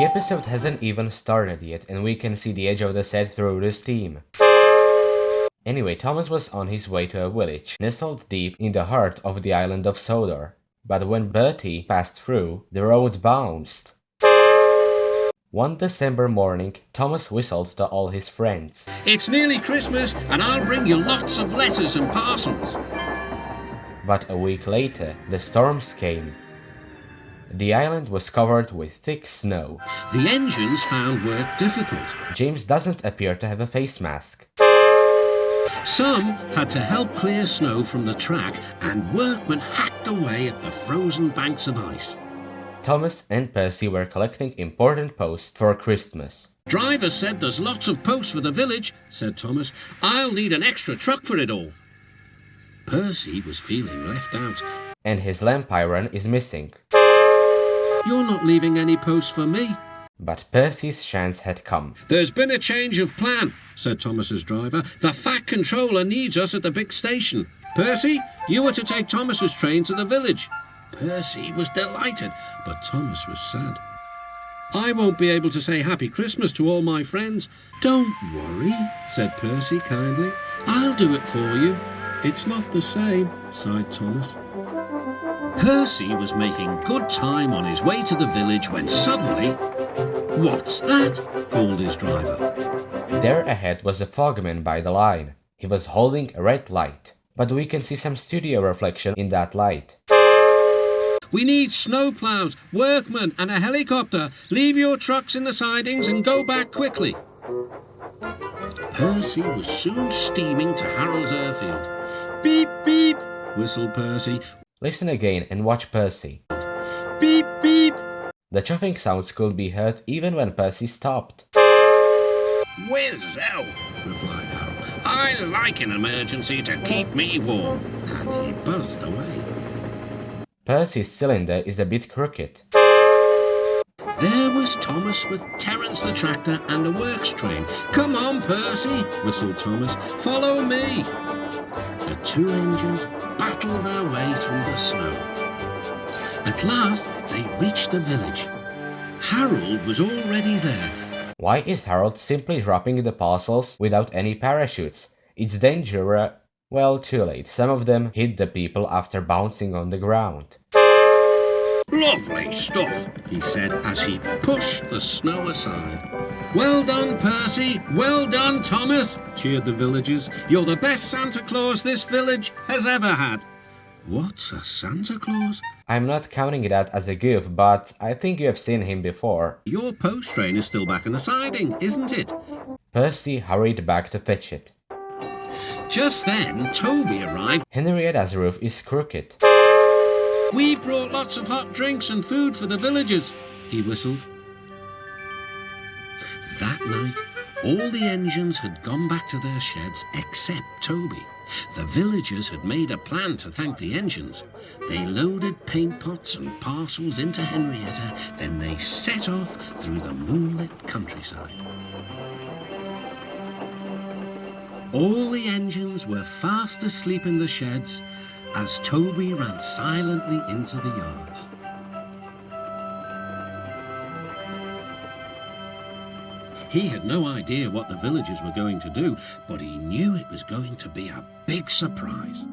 The episode hasn't even started yet and we can see the edge of the set through the steam. Anyway, Thomas was on his way to a village, nestled deep in the heart of the island of Sodor. But when Bertie passed through, the road bounced. One December morning, Thomas whistled to all his friends. It's nearly Christmas and I'll bring you lots of letters and parcels. But a week later, the storms came. The island was covered with thick snow. The engines found work difficult. James doesn't appear to have a face mask. Some had to help clear snow from the track and workmen hacked away at the frozen banks of ice. Thomas and Percy were collecting important posts for Christmas. Driver said there's lots of posts for the village, said Thomas. I'll need an extra truck for it all. Percy was feeling left out. And his lamp iron is missing. You're not leaving any posts for me. But Percy's chance had come. There's been a change of plan, said Thomas's driver. The Fat Controller needs us at the big station. Percy, you are to take Thomas's train to the village. Percy was delighted, but Thomas was sad. I won't be able to say Happy Christmas to all my friends. Don't worry, said Percy kindly. I'll do it for you. It's not the same, sighed Thomas. Percy was making good time on his way to the village when suddenly... What's that? Called his driver. There ahead was a fogman by the line. He was holding a red light, but we can see some studio reflection in that light. We need snowplows, workmen and a helicopter. Leave your trucks in the sidings and go back quickly. Percy was soon steaming to Harold's airfield. Beep, beep, whistled Percy. Listen again and watch Percy. Beep, beep. The chuffing sounds could be heard even when Percy stopped. Whiz-ow, replied Harold. I like an emergency to keep me warm. And he buzzed away. Percy's cylinder is a bit crooked. There was Thomas with Terence the tractor and a works train. Come on, Percy, whistled Thomas. Follow me. The two engines battled their way through the snow. At last, they reached the village. Harold was already there. Why is Harold simply dropping the parcels without any parachutes? It's dangerous. Well, too late. Some of them hit the people after bouncing on the ground. Lovely stuff, he said as he pushed the snow aside. Well done, Percy. Well done, Thomas, cheered the villagers. You're the best Santa Claus this village has ever had. What's a Santa Claus? I'm not counting that as a goof, but I think you have seen him before. Your post train is still back in the siding, isn't it? Percy hurried back to fetch it. Just then, Toby arrived. Henrietta's roof is crooked. We've brought lots of hot drinks and food for the villagers, he whistled. That night, all the engines had gone back to their sheds except Toby. The villagers had made a plan to thank the engines. They loaded paint pots and parcels into Henrietta, then they set off through the moonlit countryside. All the engines were fast asleep in the sheds as Toby ran silently into the yard. He had no idea what the villagers were going to do, but he knew it was going to be a big surprise.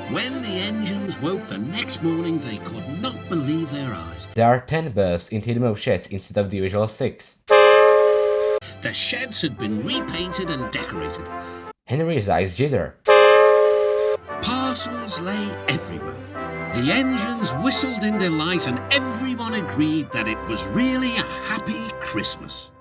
When the engines woke the next morning, they could not believe their eyes. There are 10 berths in Tidmouth sheds instead of the usual 6. The sheds had been repainted and decorated. Henry's eyes jitter. Parcels lay everywhere. The engines whistled in delight and everyone agreed that it was really a happy Christmas.